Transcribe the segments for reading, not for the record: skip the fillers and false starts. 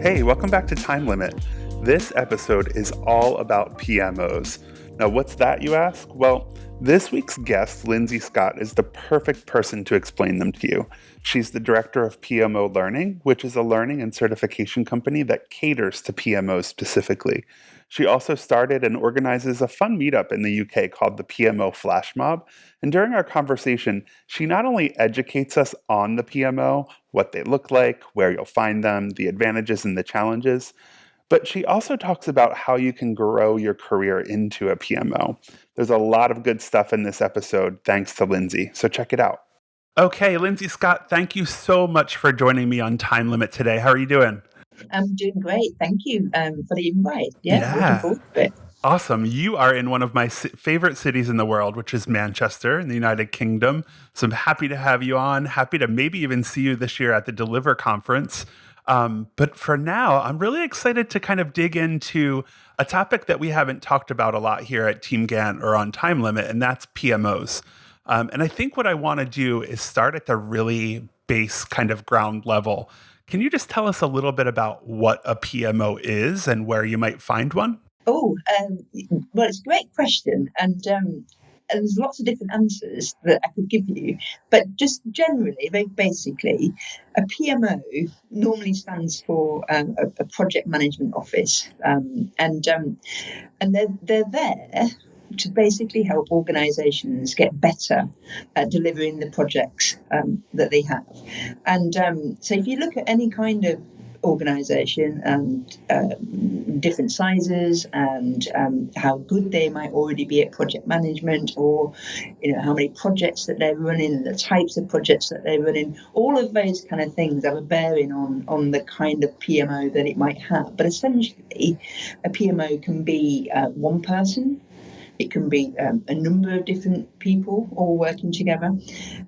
Hey, welcome back to Time Limit. This episode is all about PMOs. Now, what's that, you ask? Well, this week's guest, Lindsay Scott, is the perfect person to explain them to you. She's the Director of PMO Learning, which is a learning and certification company that caters to PMOs specifically. She also started and organizes a fun meetup in the UK called the PMO Flash Mob. And during our conversation, she not only educates us on the PMO, what they look like, where you'll find them, the advantages and the challenges, but she also talks about how you can grow your career into a PMO. There's a lot of good stuff in this episode, thanks to Lindsay. So check it out. Okay, Lindsay Scott, thank you so much for joining me on Time Limit today. How are you doing? I'm doing great. Thank you for the invite. Looking forward to it. Awesome. You are in one of my favorite cities in the world, which is Manchester in the United Kingdom. So I'm happy to have you on, happy to maybe even see you this year at the Deliver conference. But for now, I'm really excited to kind of dig into a topic that we haven't talked about a lot here at TeamGantt or on Time Limit, and that's PMOs. And I think what I want to do is start at the really base kind of ground level. Can you just tell us a little bit about what a PMO is and where you might find one? Well, it's a great question. And there's lots of different answers that I could give you. But just generally, very basically, a PMO normally stands for a project management office. And they're there to basically help organisations get better at delivering the projects that they have. And so if you look at any kind of organisation and different sizes and how good they might already be at project management, or how many projects that they're running, the types of projects that they're running, all of those kind of things have a bearing on the kind of PMO that it might have. But essentially, a PMO can be one person. It can be a number of different people all working together.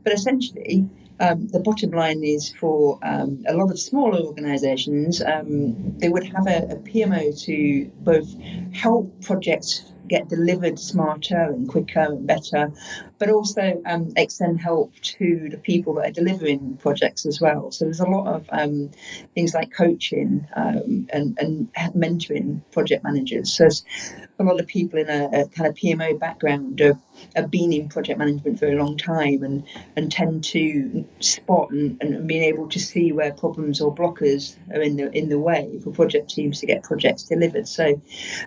But essentially, the bottom line is for a lot of smaller organisations, they would have a PMO to both help projects get delivered smarter and quicker and better, but also extend help to the people that are delivering projects as well. So there's a lot of things like coaching and mentoring project managers. So a lot of people in a kind of PMO background have been in project management for a long time and tend to spot and being able to see where problems or blockers are in the way for project teams to get projects delivered. So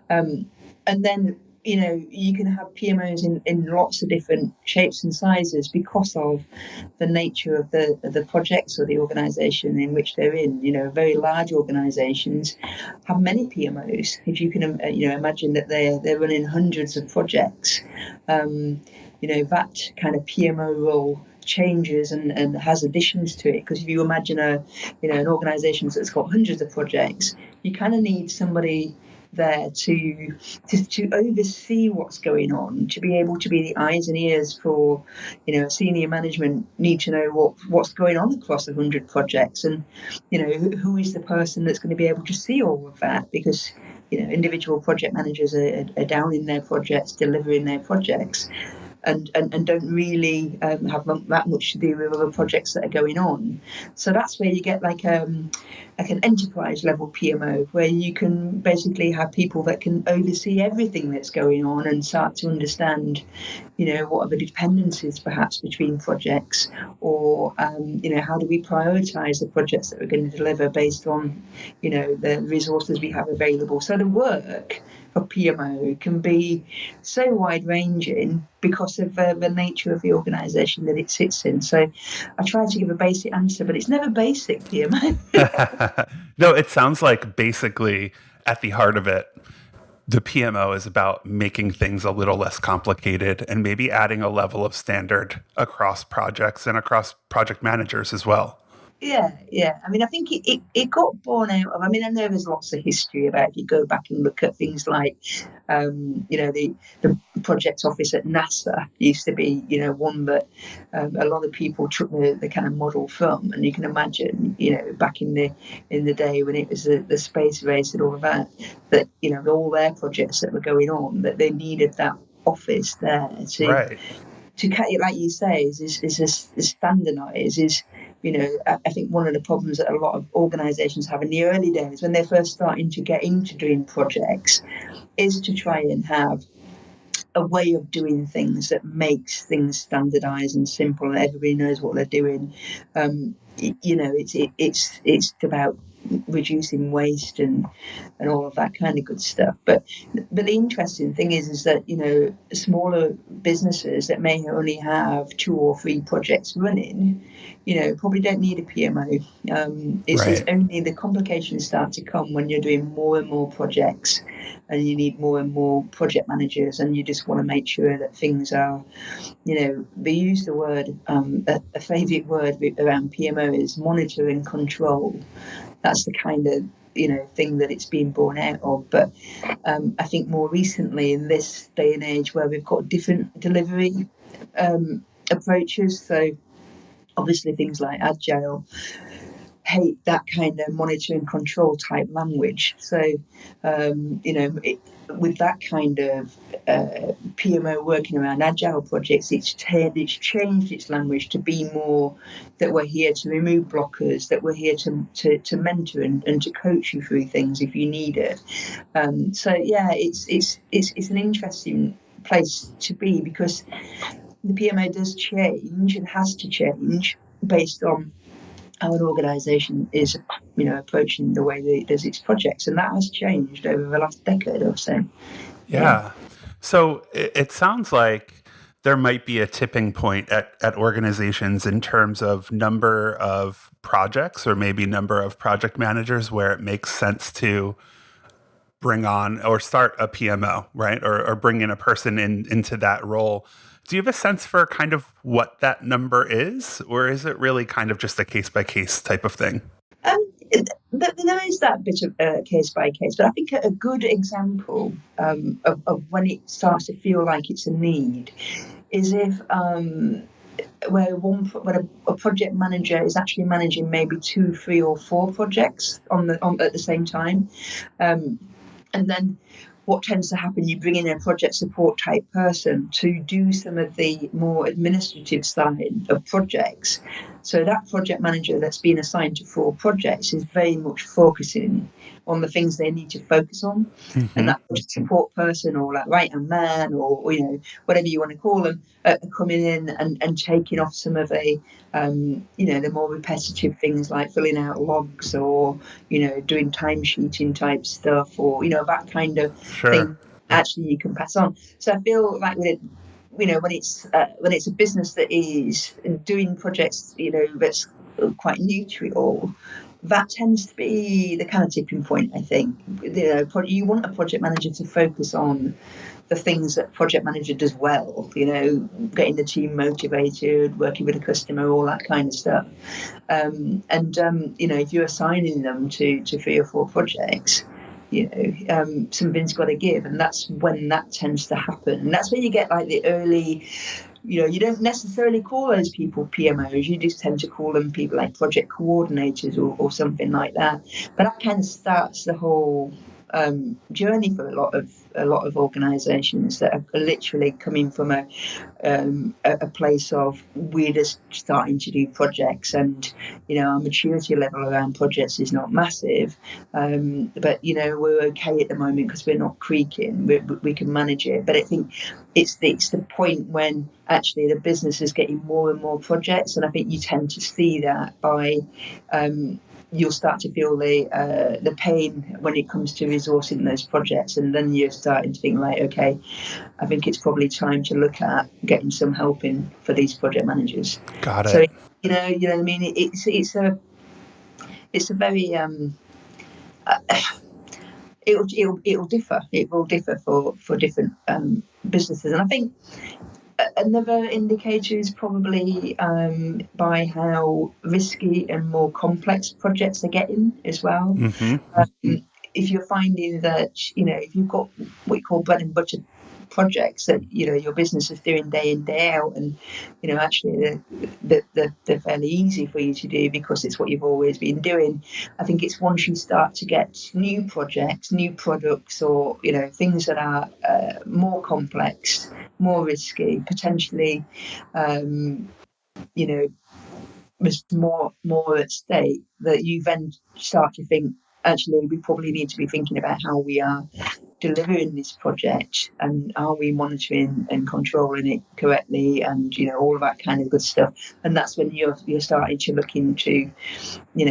and then you can have PMOs in lots of different shapes and sizes because of the nature of the projects or the organisation in which they're in. Very large organisations have many PMOs. If you can, imagine that they're running hundreds of projects. That kind of PMO role changes and has additions to it, because if you imagine an organisation that's got hundreds of projects, you kind of need somebody there to oversee what's going on, to be able to be the eyes and ears for senior management need to know what's going on across 100 projects, and who is the person that's going to be able to see all of that, because individual project managers are down in their projects delivering their projects and don't really have that much to do with other projects that are going on. So that's where you get like an enterprise level PMO, where you can basically have people that can oversee everything that's going on and start to understand, what are the dependencies perhaps between projects, or how do we prioritize the projects that we're going to deliver based on the resources we have available. So the work for PMO can be so wide ranging because of the nature of the organisation that it sits in. So I try to give a basic answer, but it's never basic, PMO. No, it sounds like basically at the heart of it, the PMO is about making things a little less complicated and maybe adding a level of standard across projects and across project managers as well. Yeah. I mean, I think it got born out of, I know there's lots of history about, if you go back and look at things like, the project office at NASA used to be, one that a lot of people took the kind of model from. And you can imagine, back in the day when it was the space race and all of that all their projects that were going on, that they needed that office there to, right. to like you say, is standardise, I think one of the problems that a lot of organisations have in the early days when they're first starting to get into doing projects is to try and have a way of doing things that makes things standardized and simple and everybody knows what they're doing. It's about reducing waste and all of that kind of good stuff. But the interesting thing is that smaller businesses that may only have 2 or 3 projects running, probably don't need a PMO. It's only the complications start to come when you're doing more and more projects, and you need more and more project managers, and you just want to make sure that things are, they use the word, a favourite word around PMO is monitor and control. That's the kind of thing that it's being born out of. But I think more recently in this day and age where we've got different delivery approaches, so obviously things like agile hate that kind of monitor and control type language. So with that kind of PMO working around agile projects, it's changed its language to be more that we're here to remove blockers, that we're here to mentor and to coach you through things if you need it. It's an interesting place to be, because the PMO does change and has to change based on how an organisation is, approaching the way that it does its projects, and that has changed over the last decade or so. Yeah. So it sounds like there might be a tipping point at organizations in terms of number of projects or maybe number of project managers where it makes sense to bring on or start a PMO, right? Or bring in a person into that role. Do you have a sense for kind of what that number is? Or is it really kind of just a case by case type of thing? There is that bit of case by case, but I think a good example of when it starts to feel like it's a need is if when a project manager is actually managing maybe 2, 3, or 4 projects at the same time, and then what tends to happen, you bring in a project support type person to do some of the more administrative side of projects. So that project manager that's been assigned to 4 projects is very much focusing on the things they need to focus on. Mm-hmm. And that project support person, or that right-hand man, or whatever you want to call them, are coming in and taking off some of the more repetitive things like filling out logs, or doing timesheeting type stuff, or that kind of thing. Actually, you can pass on. So I feel like when it's a business that is doing projects, that's quite new to it all, that tends to be the kind of tipping point. I think you want a project manager to focus on the things that project manager does well, getting the team motivated, working with a customer, all that kind of stuff. If you're assigning them to 3 or 4 projects, something's got to give, and that's when that tends to happen. And that's when you get like the early, you don't necessarily call those people PMOs, you just tend to call them people like project coordinators or something like that. But that kind of starts the whole journey for a lot of organisations that are literally coming from a place of we're just starting to do projects, and our maturity level around projects is not massive, but we're okay at the moment because we're not creaking, we can manage it. But I think it's the point when actually the business is getting more and more projects, and I think you tend to see that by you'll start to feel the pain when it comes to resourcing those projects, and then you're starting to think, like, okay, I think it's probably time to look at getting some help in for these project managers. Got it. So you know what I mean. It's a very it'll differ. It will differ for different businesses, and I think another indicator is probably by how risky and more complex projects are getting as well. Mm-hmm. If you're finding that, if you've got what you call bread and butter projects that, your business is doing day in, day out, and, actually they're fairly easy for you to do because it's what you've always been doing. I think it's once you start to get new projects, new products, or, things that are more complex, more risky, potentially, was more at stake, that you then start to think, actually, we probably need to be thinking about how we are delivering this project, and are we monitoring and controlling it correctly, and all of that kind of good stuff. And that's when you're starting to look into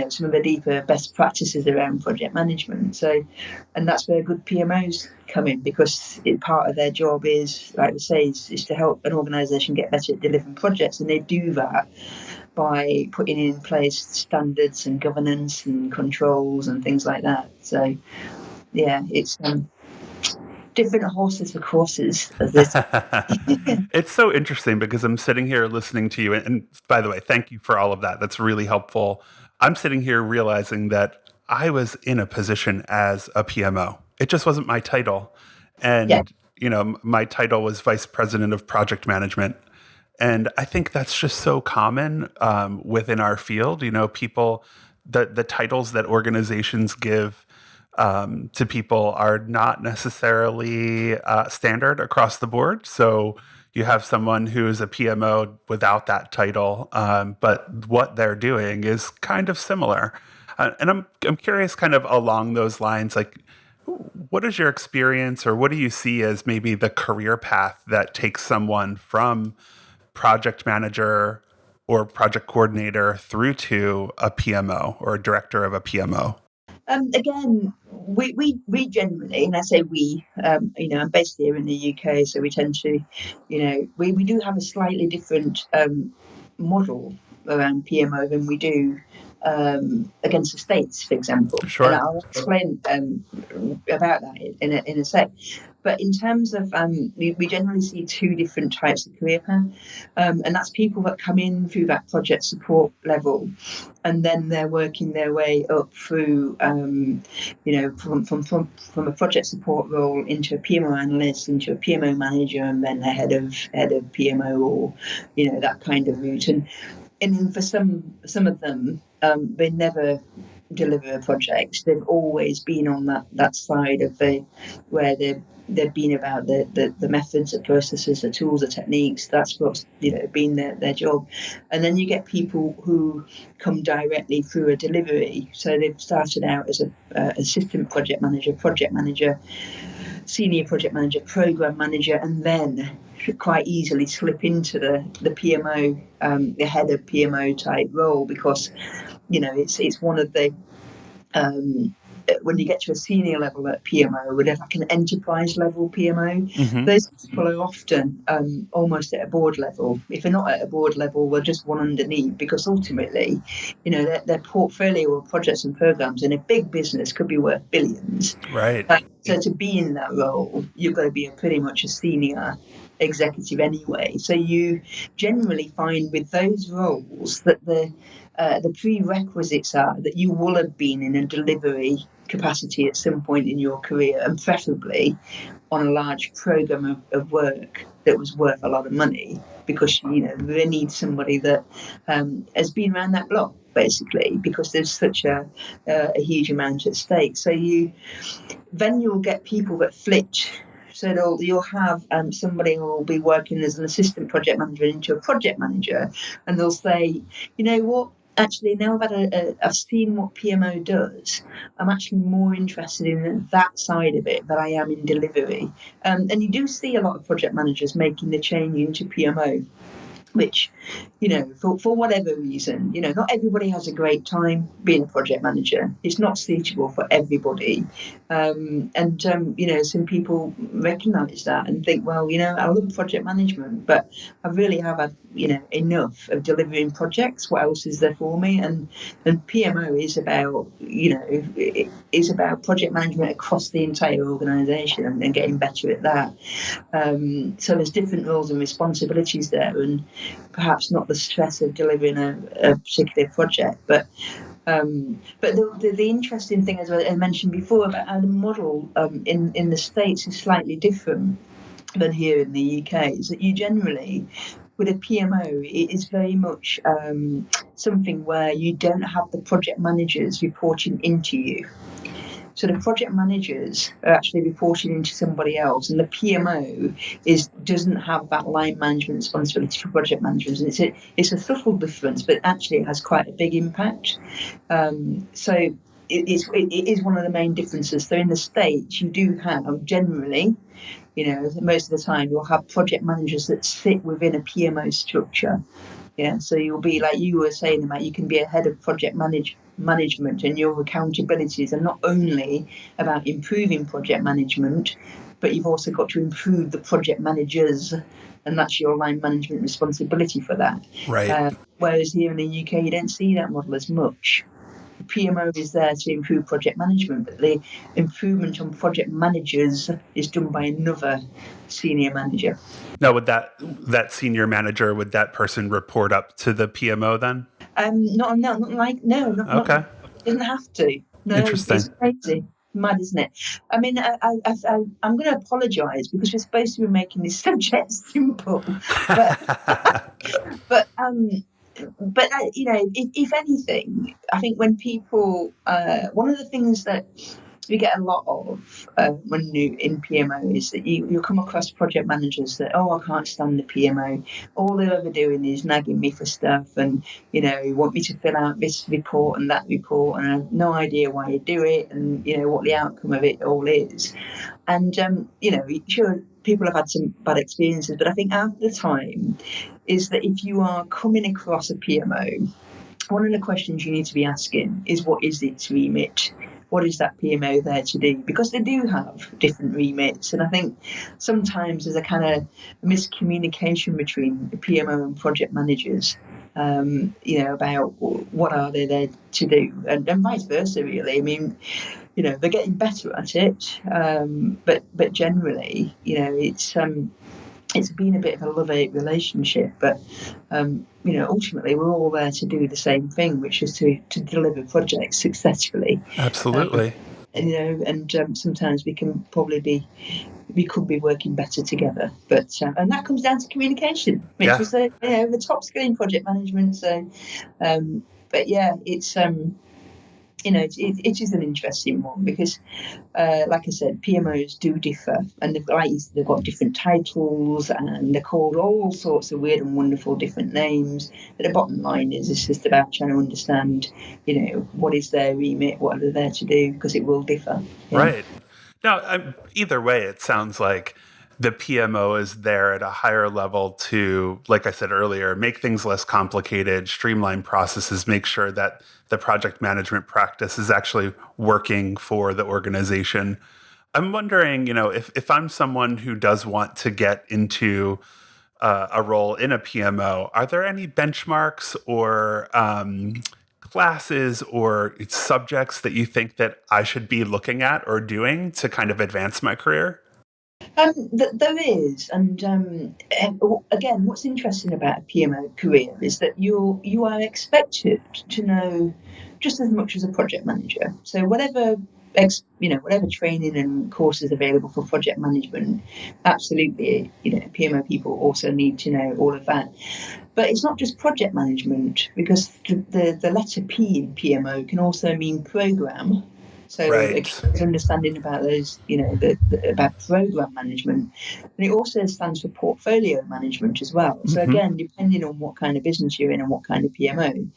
some of the deeper best practices around project management. So, and that's where good PMOs come in, because part of their job is, like we say, is to help an organisation get better at delivering projects, and they do that by putting in place standards and governance and controls and things like that. So yeah, it's different horses for courses. It's so interesting because I'm sitting here listening to you. And by the way, thank you for all of that. That's really helpful. I'm sitting here realizing that I was in a position as a PMO. It just wasn't my title. Yeah. And, my title was Vice President of Project Management. And I think that's just so common within our field. People, the titles that organizations give to people are not necessarily standard across the board. So you have someone who is a PMO without that title, but what they're doing is kind of similar. And I'm curious, kind of along those lines, like, what is your experience, or what do you see as maybe the career path that takes someone from project manager or project coordinator through to a PMO or a director of a PMO? Again, we generally, and I say we, I'm based here in the UK, so we tend to, we do have a slightly different model around PMO than we do against the States, for example. Sure. And I'll explain about that in a sec. But in terms of, we generally see two different types of career path, and that's people that come in through that project support level, and then they're working their way up through, from a project support role into a PMO analyst, into a PMO manager, and then a head of PMO, or that kind of route. And for some of them, they never deliver a project. They've always been on that side of where they've been about the methods, the processes, the tools, the techniques. That's what's been their job. And then you get people who come directly through a delivery. So they've started out as a assistant project manager, senior project manager, program manager, and then quite easily slip into the PMO, the head of PMO type role, because it's one of the when you get to a senior level at PMO, or like an enterprise level PMO, those people are often almost at a board level. If they're not at a board level, they're just one underneath, because ultimately, their portfolio of projects and programs in a big business could be worth billions. Right. So to be in that role, you've got to be pretty much a senior executive anyway. So you generally find with those roles that the prerequisites are that you will have been in a delivery capacity at some point in your career, and preferably on a large program of work that was worth a lot of money, because they need somebody that has been around that block, basically, because there's such a huge amount at stake. So you'll get people that flit. So you'll have somebody who will be working as an assistant project manager into a project manager, and they'll say, what? Actually, now that I've seen what PMO does, I'm actually more interested in that side of it than I am in delivery. And you do see a lot of project managers making the change into PMO, which, for whatever reason, not everybody has a great time being a project manager. It's not suitable for everybody. Some people recognise that and think, well, I love project management, but I really have had, enough of delivering projects. What else is there for me? And PMO is about, is about project management across the entire organisation, and getting better at that. So there's different roles and responsibilities there, and perhaps not the stress of delivering a particular project, but the interesting thing, as I mentioned before, about how the model in the States is slightly different than here in the UK, is that you generally, with a PMO, it is very much something where you don't have the project managers reporting into you. So the project managers are actually reporting into somebody else, and the PMO doesn't have that line management responsibility for project managers. And it's a subtle difference, but actually it has quite a big impact. So it is one of the main differences. So in the States, you do have generally, most of the time, you'll have project managers that sit within a PMO structure. Yeah, so you'll be like you were saying about you can be a head of project management, and your accountabilities are not only about improving project management, but you've also got to improve the project managers, and that's your line management responsibility for that. Right. Whereas here in the UK, you don't see that model as much. The PMO is there to improve project management, but the improvement on project managers is done by another senior manager. Now, would that senior manager, would that person report up to the PMO then? Not Okay. doesn't have to. No, Interesting. it's crazy. Mad, isn't it? I mean, I'm going to apologise because we're supposed to be making this subject simple, but if anything, I think when people, one of the things that we get a lot of when you in PMO is that you'll come across project managers that, I can't stand the PMO. All they're ever doing is nagging me for stuff, and want me to fill out this report and that report, and I have no idea why you do it, and what the outcome of it all is. And sure, people have had some bad experiences, but I think half the time is that if you are coming across a PMO, one of the questions you need to be asking is, what is its remit? What is that PMO there to do? Because they do have different remits, and I think sometimes there's a kind of miscommunication between the PMO and project managers, about what are they there to do, and vice versa, really. I mean, they're getting better at it, but generally, it's been a bit of a love-hate relationship, but ultimately we're all there to do the same thing, which is to deliver projects successfully. Absolutely. And sometimes we could be working better together, but and that comes down to communication, which was the top skill in project management. So, but yeah, it's. It is an interesting one because, like I said, PMOs do differ, and they've got different titles, and they're called all sorts of weird and wonderful different names. But the bottom line is, it's just about trying to understand, what is their remit, what are they there to do, because it will differ. Yeah? Right. Now, either way, it sounds like the PMO is there at a higher level to, like I said earlier, make things less complicated, streamline processes, make sure that the project management practice is actually working for the organization. I'm wondering, if I'm someone who does want to get into a role in a PMO, are there any benchmarks or classes or subjects that you think that I should be looking at or doing to kind of advance my career? There is, and again, what's interesting about a PMO career is that you are expected to know just as much as a project manager. So whatever training and courses available for project management, absolutely, PMO people also need to know all of that. But it's not just project management, because the letter P in PMO can also mean program. So right. Understanding about those, about program management, and it also stands for portfolio management as well. So again, depending on what kind of business you're in and what kind of PMO,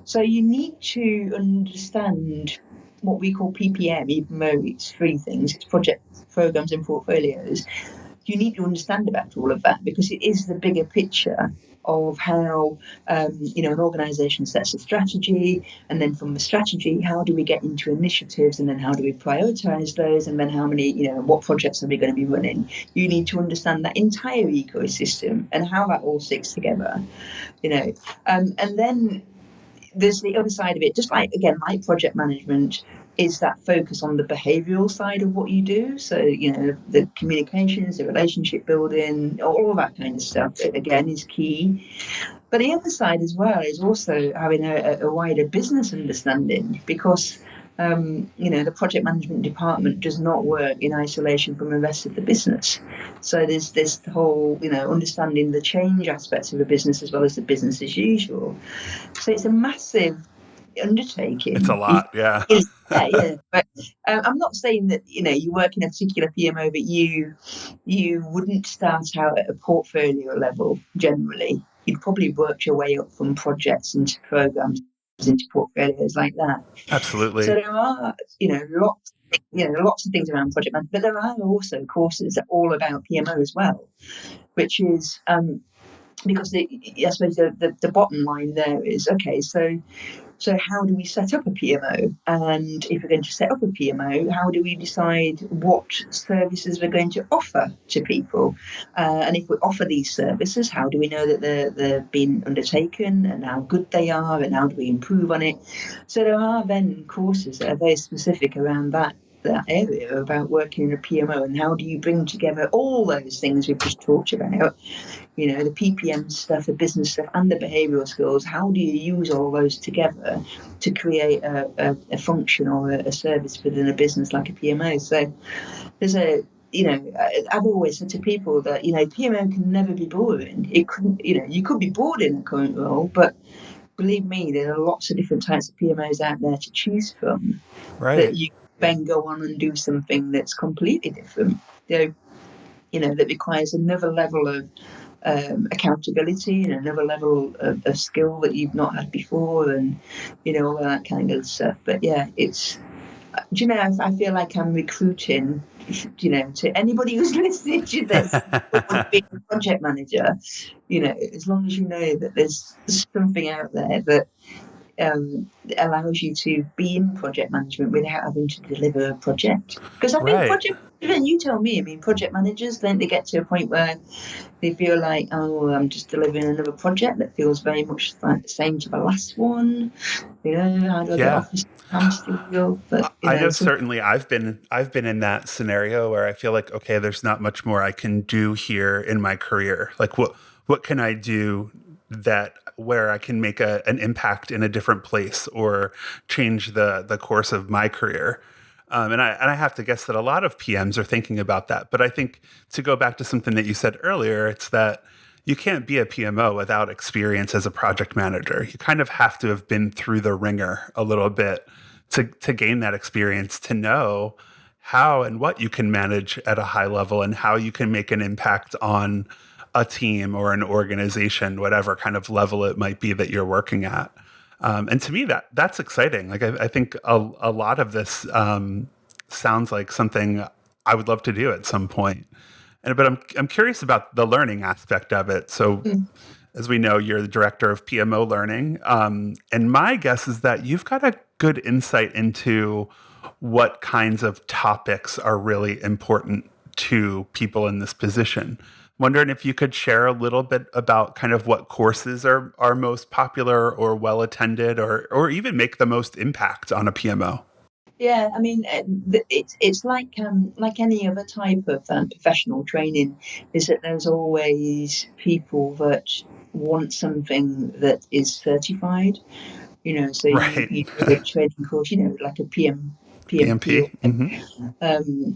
so you need to understand what we call PPM, even though it's three things: it's project, programs, and portfolios. You need to understand about all of that, because it is the bigger picture of how an organisation sets a strategy, and then from the strategy, how do we get into initiatives, and then how do we prioritise those, and then how many, what projects are we going to be running. You need to understand that entire ecosystem and how that all sticks together, and then there's the other side of it, just like project management, is that focus on the behavioural side of what you do. So, the communications, the relationship building, all of that kind of stuff, again, is key. But the other side as well is also having a wider business understanding, because the project management department does not work in isolation from the rest of the business. So there's this whole, understanding the change aspects of a business as well as the business as usual. So it's a massive undertaking. It's a lot, yeah. Yeah. But I'm not saying that you work in a particular PMO, but you wouldn't start out at a portfolio level. Generally, you'd probably work your way up from projects into programs into portfolios like that. So Absolutely. there are lots of things around project management, but there are also courses that are all about PMO as well, which is because I suppose the bottom line there is, okay, so how do we set up a PMO? And if we're going to set up a PMO, how do we decide what services we're going to offer to people? And if we offer these services, how do we know that they're being undertaken and how good they are and how do we improve on it? So there are then courses that are very specific around that area about working in a PMO and how do you bring together all those things we've just talked about, the PPM stuff, the business stuff, and the behavioural skills. How do you use all those together to create a function or a service within a business like a PMO? So there's I've always said to people that, PMO can never be boring. It couldn't, you could be bored in the current role, but believe me, there are lots of different types of PMOs out there to choose from. Right. That you then go on and do something that's completely different. That requires another level of accountability and another level of skill that you've not had before, and all of that kind of stuff. But yeah, it's I feel like I'm recruiting to anybody who's listening to this being a project manager, as long as you know that there's something out there that allows you to be in project management without having to deliver a project. Because I think project, you tell me, project managers, then they get to a point where they feel like, oh, I'm just delivering another project that feels very much like the same to the last one. How do I get off this hamster wheel? But I know certainly I've been in that scenario where I feel like, okay, there's not much more I can do here in my career. Like what can I do where I can make an impact in a different place or change the course of my career. And I have to guess that a lot of PMs are thinking about that. But I think to go back to something that you said earlier, it's that you can't be a PMO without experience as a project manager. You kind of have to have been through the ringer a little bit to gain that experience, to know how and what you can manage at a high level and how you can make an impact on a team or an organization, whatever kind of level it might be that you're working at. And to me, that's exciting. Like I think a lot of this sounds like something I would love to do at some point. But I'm curious about the learning aspect of it. So, as we know, you're the director of PMO Learning, and my guess is that you've got a good insight into what kinds of topics are really important to people in this position. Wondering if you could share a little bit about kind of what courses are most popular or well attended, or even make the most impact on a PMO. Yeah, it's like any other type of professional training, is that there's always people that want something that is certified. So Right. you do a training course, like a PMP. PMP. Mm-hmm.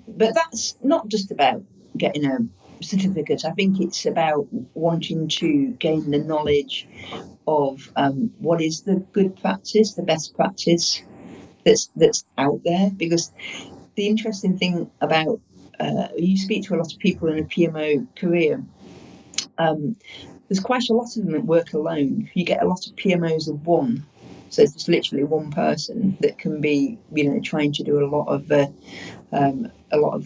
But that's not just about getting a certificate. I think it's about wanting to gain the knowledge of what is the good practice, the best practice that's out there. Because the interesting thing about you speak to a lot of people in a PMO career. There's quite a lot of them that work alone. You get a lot of PMOs of one, so it's just literally one person that can be, trying to do a lot of the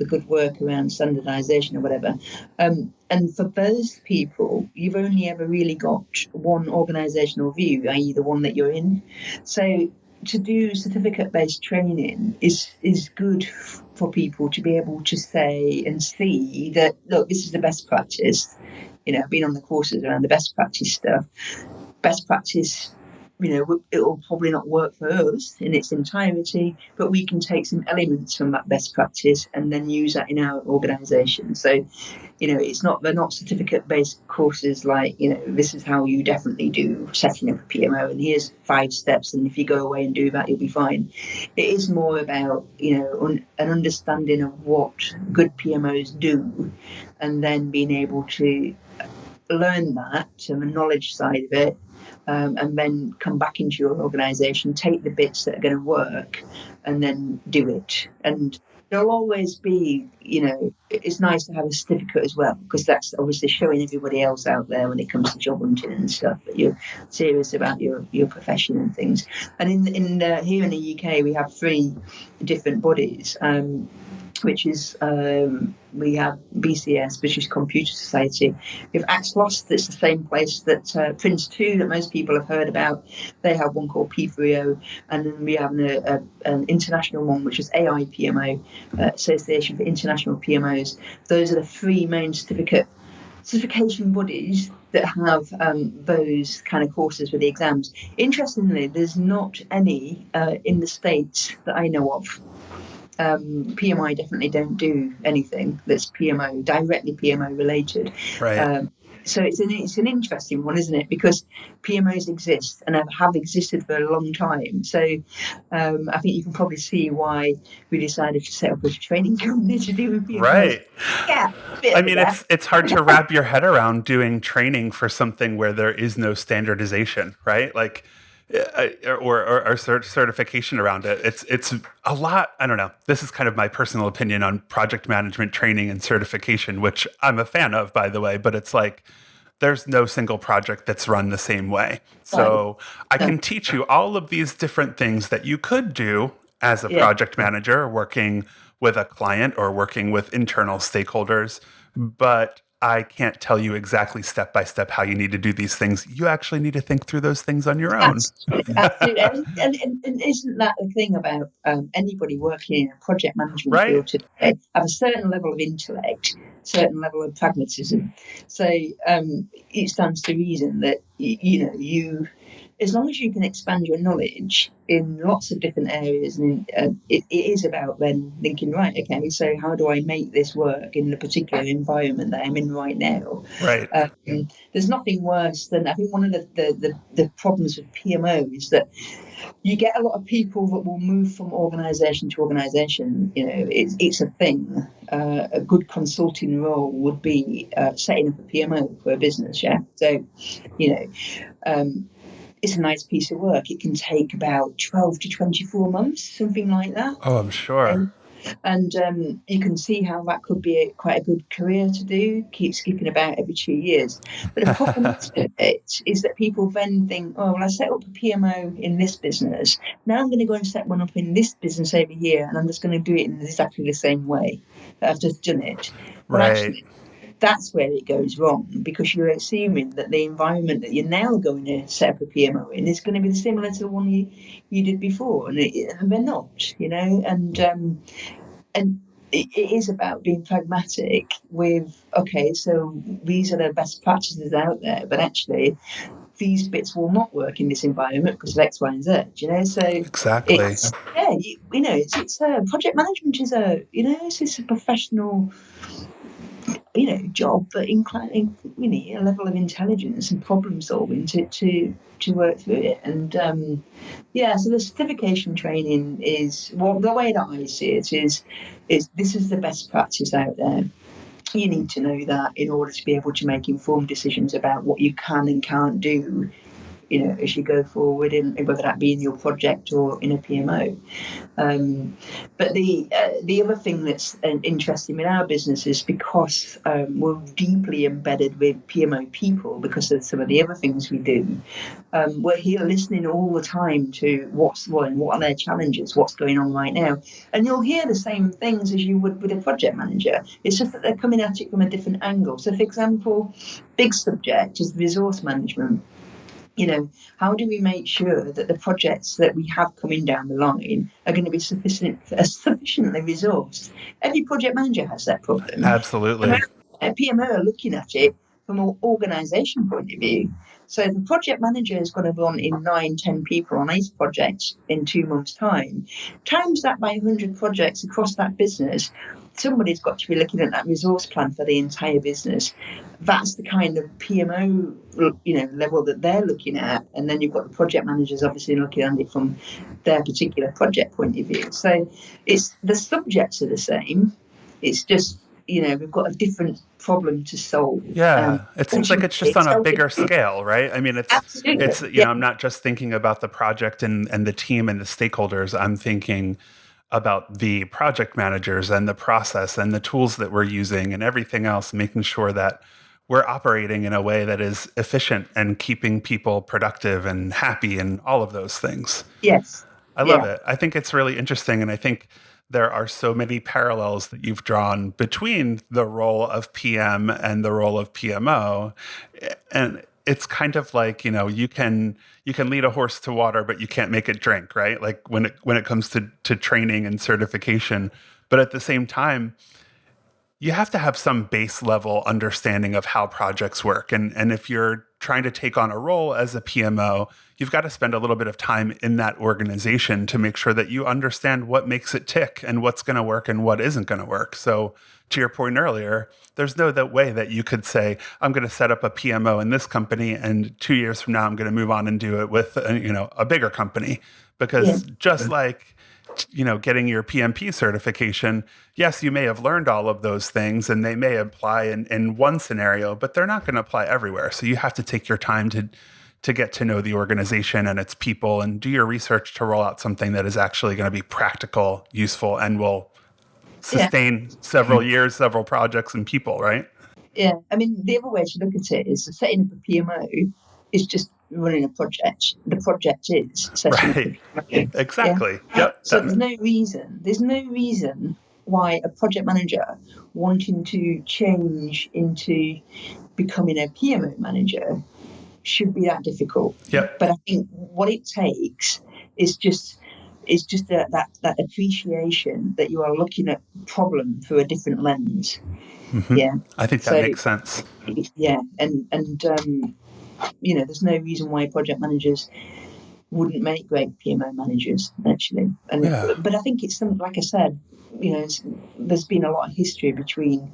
good work around standardization or whatever. And for those people, you've only ever really got one organizational view, i.e. the one that you're in. So to do certificate-based training is good for people to be able to say and see that, look, this is the best practice. I've been on the courses around the best practice stuff. Best practice, it will probably not work for us in its entirety, but we can take some elements from that best practice and then use that in our organisation. So, they're not certificate-based courses like, this is how you definitely do setting up a PMO, and here's 5 steps, and if you go away and do that, you'll be fine. It is more about, an understanding of what good PMOs do, and then being able to learn that, so the knowledge side of it, and then come back into your organisation, take the bits that are going to work, and then do it. And there'll always be, it's nice to have a certificate as well, because that's obviously showing everybody else out there when it comes to job hunting and stuff that you're serious about your profession and things. And here in the UK, we have 3 different bodies. Which is we have BCS, British Computer Society. We have AXLOS, that's the same place that Prince 2 that most people have heard about. They have one called P3O, and then we have an international one, which is AI PMO, Association for International PMOs. Those are the 3 main certification bodies that have those kind of courses for the exams. Interestingly, there's not any in the States that I know of. PMI definitely don't do anything that's directly PMO related. Right. So it's an interesting one, isn't it? Because PMOs exist and have existed for a long time. So I think you can probably see why we decided to set up a training company to do with PMOs. Right. Yeah. I mean, it's hard to wrap your head around doing training for something where there is no standardization, right? Like, or certification around it. It's a lot. I don't know. This is kind of my personal opinion on project management training and certification, which I'm a fan of, by the way. But it's like there's no single project that's run the same way. So I can teach you all of these different things that you could do as a project manager, working with a client or working with internal stakeholders, but I can't tell you exactly step by step how you need to do these things. You actually need to think through those things on your own. Absolutely. And isn't that the thing about anybody working in a project management field today? Have a certain level of intellect, certain level of pragmatism. So it stands to reason that you as long as you can expand your knowledge in lots of different areas, and it is about then thinking, right, okay, so how do I make this work in the particular environment that I'm in right now? Right. There's nothing worse than, I think one of the problems with PMO is that you get a lot of people that will move from organisation to organisation. It's a thing. A good consulting role would be setting up a PMO for a business, yeah? So, it's a nice piece of work. It can take about 12 to 24 months, something like that. Oh, I'm sure. And you can see how that could be quite a good career to do, keep skipping about every 2 years. But the problem with it is that people then think, oh, well, I set up a PMO in this business. Now I'm going to go and set one up in this business over here, and I'm just going to do it in exactly the same way that I've just done it. But actually, that's where it goes wrong, because you're assuming that the environment that you're now going to set up a PMO in is going to be similar to the one you did before, and they're not, and it is about being pragmatic with, okay, so these are the best practices out there, but actually these bits will not work in this environment because of X, Y, and Z. So exactly. It's project management is it's a professional job, but including a level of intelligence and problem solving to work through it. And so the certification training is, well, the way that I see it is this is the best practice out there. You need to know that in order to be able to make informed decisions about what you can and can't do, as you go forward, in whether that be in your project or in a PMO. But the other thing that's interesting in our business is because we're deeply embedded with PMO people because of some of the other things we do. We're here listening all the time to what are their challenges, what's going on right now. And you'll hear the same things as you would with a project manager. It's just that they're coming at it from a different angle. So, for example, big subject is resource management. How do we make sure that the projects that we have coming down the line are going to be sufficiently resourced? Every project manager has that problem. Absolutely. PMO are looking at it from an organisation point of view. So if the project manager is going to run in 9-10 people on 8 projects in 2 months' time, times that by 100 projects across that business, somebody's got to be looking at that resource plan for the entire business. That's the kind of PMO, level that they're looking at. And then you've got the project managers obviously looking at it from their particular project point of view. So the subjects are the same. It's just, we've got a different problem to solve. Yeah, it seems like it's just on a bigger Ultimately, scale, right? I mean, absolutely, you know, I'm not just thinking about the project and the team and the stakeholders. I'm thinking about the project managers and the process and the tools that we're using and everything else, making sure that we're operating in a way that is efficient and keeping people productive and happy and all of those things. yes, I love yeah, it. I think it's really interesting. And I think there are so many parallels that you've drawn between the role of PM and the role of PMO. And it's kind of like, you know, you can lead a horse to water, but you can't make it drink, right? Like when it comes to training and certification. But at the same time, you have to have some base level understanding of how projects work. And if you're trying to take on a role as a PMO, you've got to spend a little bit of time in that organization to make sure that you understand what makes it tick and what's going to work and what isn't going to work. So to your point earlier, there's no that way that you could say, I'm going to set up a PMO in this company and 2 years from now, I'm going to move on and do it with a bigger company. yeah, Because just like getting your PMP certification, yes, you may have learned all of those things and they may apply in one scenario, but they're not going to apply everywhere. So you have to take your time to get to know the organization and its people and do your research to roll out something that is actually going to be practical, useful, and will yeah. sustain several years, several projects and people, right? Yeah, I mean, the other way to look at it is setting up a PMO is just running a project. The project is setting up a Right. PMO. Yeah. Exactly. Yep. So there's no reason why a project manager wanting to change into becoming a PMO manager should be that difficult. Yep. But I think what it takes is just that appreciation that you are looking at problem through a different lens. Yeah. I think that So makes sense. yeah, and there's no reason why project managers wouldn't make great PMO managers actually. Yeah. But I think it's something like I said, there's been a lot of history between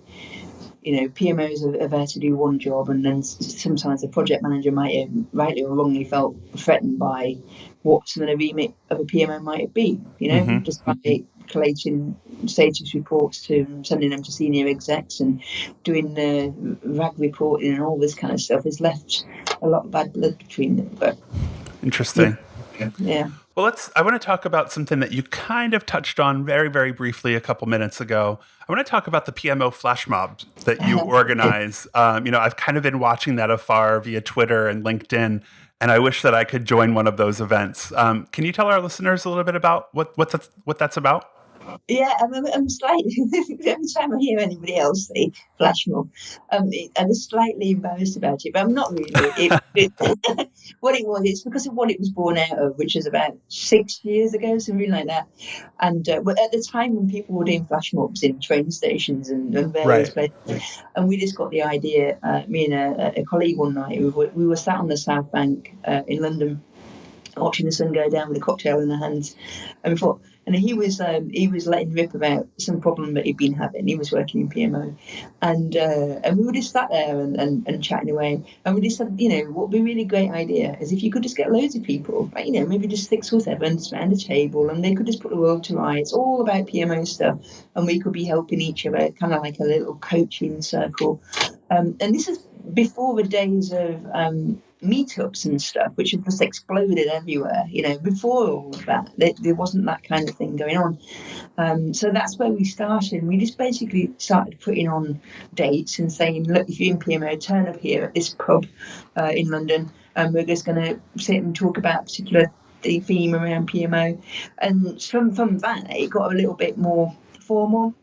PMOs are there to do one job, and then sometimes the project manager might have rightly or wrongly felt threatened by what some of the remit of a PMO might have been. Just by collating status reports to sending them to senior execs and doing the RAG reporting and all this kind of stuff has left a lot of bad blood between them. But Interesting. yeah. Well, I want to talk about something that you kind of touched on very, very briefly a couple minutes ago. I want to talk about the PMO flash mob that you organize. I've kind of been watching that afar via Twitter and LinkedIn, and I wish that I could join one of those events. Can you tell our listeners a little bit about what that's about? Yeah, I'm slightly, every time I hear anybody else say flash mob, I'm slightly embarrassed about it, but I'm not really. What it was, it's because of what it was born out of, which is about 6 years ago, something like that. And at the time when people were doing flash mobs in train stations and various Right. places, and we just got the idea, me and a colleague one night, we were sat on the South Bank in London, watching the sun go down with a cocktail in our hands, and we thought, and he was letting rip about some problem that he'd been having. He was working in PMO, and we were just sat there and chatting away, and we just said, what would be a really great idea is if you could just get loads of people, like, maybe just 6 or 7 around a table, and they could just put the world to rights, all about PMO stuff, and we could be helping each other, kind of like a little coaching circle. And this is before the days of meetups and stuff, which have just exploded everywhere. Before all of that, there wasn't that kind of thing going on. So that's where we started. We just basically started putting on dates and saying, look, if you're in PMO, turn up here at this pub in London, and we're just going to sit and talk about a particular theme around PMO. And from that, it got a little bit more formal.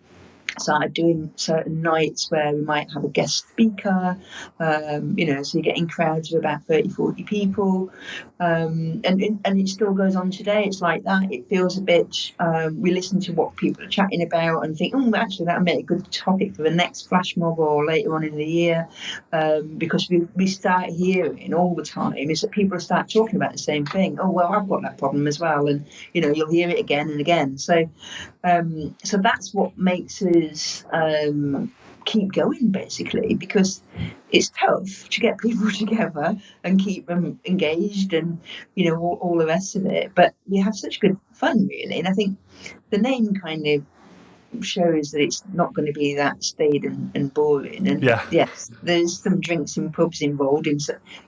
Started doing certain nights where we might have a guest speaker, so you're getting crowds of about 30, 40 people, and it still goes on today. It's like that. It feels a bit, we listen to what people are chatting about and think, actually that would make a good topic for the next flash mob or later on in the year, because we start hearing all the time is that people start talking about the same thing. Oh, well, I've got that problem as well, and you'll hear it again and again. So that's what makes us keep going, basically, because it's tough to get people together and keep them engaged and all the rest of it. But we have such good fun, really, and I think the name kind of shows that it's not going to be that staid and boring. And Yeah. yes, there's some drinks and pubs involved in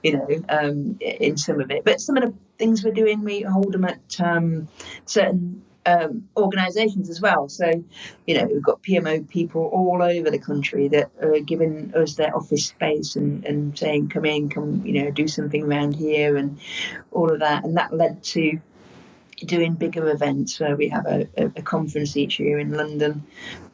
in some of it. But some of the things we're doing, we hold them at certain organisations as well. So, we've got PMO people all over the country that are giving us their office space and saying, come, do something around here and all of that. And that led to doing bigger events where we have a conference each year in London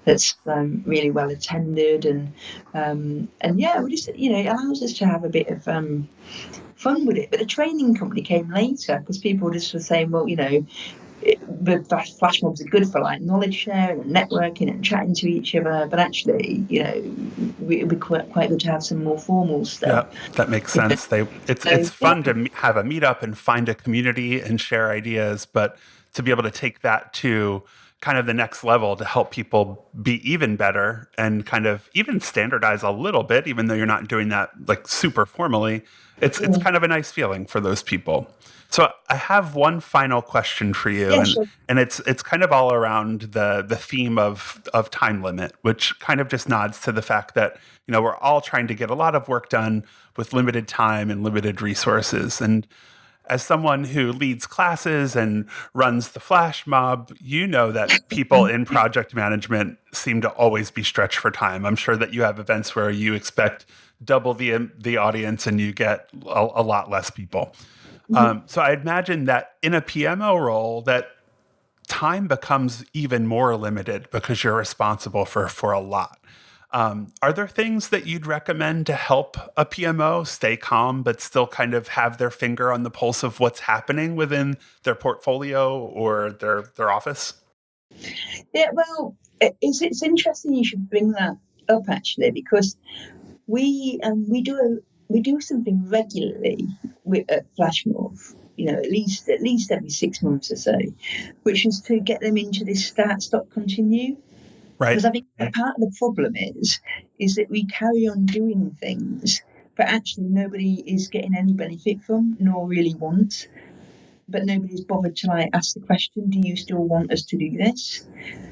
that's really well attended, and yeah, we just it allows us to have a bit of fun with it. But the training company came later because people just were saying, well, the flash mobs are good for like knowledge sharing and networking and chatting to each other, but actually, it'd be quite good to have some more formal stuff. Yeah, that makes sense. It's fun to have a meetup and find a community and share ideas, but to be able to take that to kind of the next level to help people be even better and kind of even standardize a little bit, even though you're not doing that like super formally, it's kind of a nice feeling for those people. So I have one final question for you, and it's kind of all around the theme of time limit, which kind of just nods to the fact that we're all trying to get a lot of work done with limited time and limited resources. And as someone who leads classes and runs the flash mob, you know that people in project management seem to always be stretched for time. I'm sure that you have events where you expect double the audience and you get a lot less people. So I imagine that in a PMO role, that time becomes even more limited because you're responsible for a lot. Are there things that you'd recommend to help a PMO stay calm, but still kind of have their finger on the pulse of what's happening within their portfolio or their office? Yeah, well, it's interesting you should bring that up actually, because we do something regularly at Flashmorph, at least every 6 months or so, which is to get them into this start, stop, continue. Right. Because I think part of the problem is that we carry on doing things, but actually nobody is getting any benefit from, nor really wants. But nobody's bothered to ask the question, do you still want us to do this?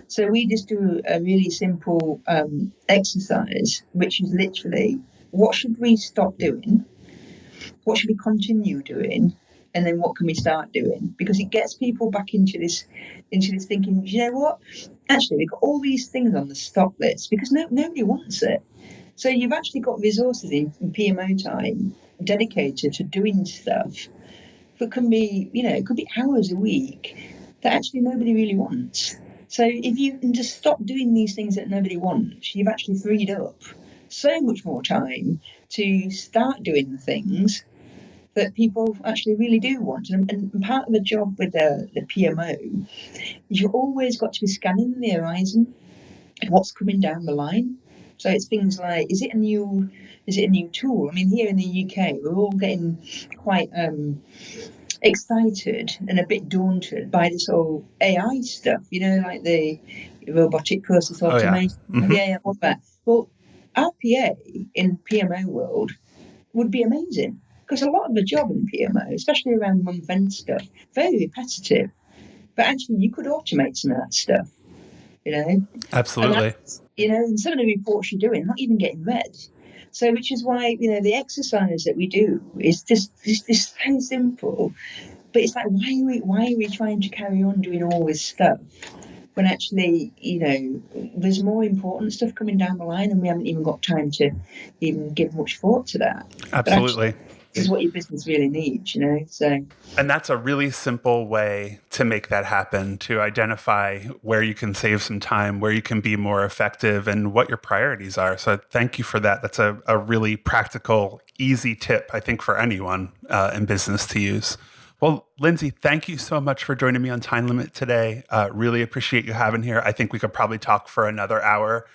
So we just do a really simple exercise, which is literally, what should we stop doing? What should we continue doing? And then what can we start doing? Because it gets people back into this thinking, you know what? Actually, we've got all these things on the stop list because nobody wants it. So you've actually got resources in PMO time dedicated to doing stuff that can be, it could be hours a week that actually nobody really wants. So if you can just stop doing these things that nobody wants, you've actually freed up so much more time to start doing the things that people actually really do want. And part of the job with the PMO is you've always got to be scanning the horizon of what's coming down the line. So it's things like, is it a new tool? I mean, here in the UK, we're all getting quite excited and a bit daunted by this whole AI stuff, like the robotic process automation. Oh, yeah. Yeah, all that. Well, RPA in PMO world would be amazing, because a lot of the job in PMO, especially around month-end stuff, very repetitive. But actually, you could automate some of that stuff, Absolutely. And some of the reports you're doing, not even getting read. So, which is why, the exercise that we do is just so simple. But it's like, why are we trying to carry on doing all this stuff when actually, there's more important stuff coming down the line, and we haven't even got time to even give much thought to that. Absolutely. This is what your business really needs, so. And that's a really simple way to make that happen, to identify where you can save some time, where you can be more effective, and what your priorities are. So thank you for that. That's a really practical, easy tip, I think, for anyone in business to use. Well, Lindsay, thank you so much for joining me on Time Limit today. Really appreciate you having here. I think we could probably talk for another hour.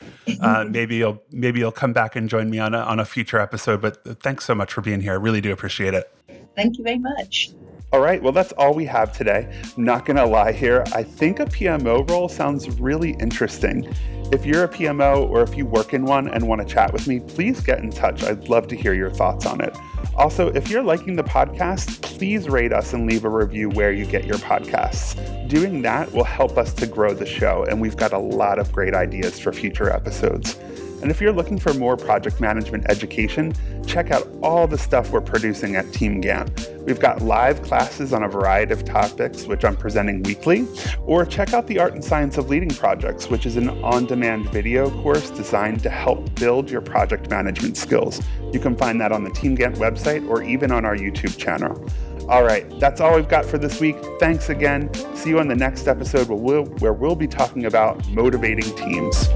Maybe you'll come back and join me on a future episode. But thanks so much for being here. I really do appreciate it. Thank you very much. All right, well, that's all we have today. I'm not going to lie here. I think a PMO role sounds really interesting. If you're a PMO or if you work in one and want to chat with me, please get in touch. I'd love to hear your thoughts on it. Also, if you're liking the podcast, please rate us and leave a review where you get your podcasts. Doing that will help us to grow the show, and we've got a lot of great ideas for future episodes. And if you're looking for more project management education, check out all the stuff we're producing at TeamGantt. We've got live classes on a variety of topics, which I'm presenting weekly, or check out the Art and Science of Leading Projects, which is an on-demand video course designed to help build your project management skills. You can find that on the TeamGantt website or even on our YouTube channel. All right, that's all we've got for this week. Thanks again. See you on the next episode where we'll be talking about motivating teams.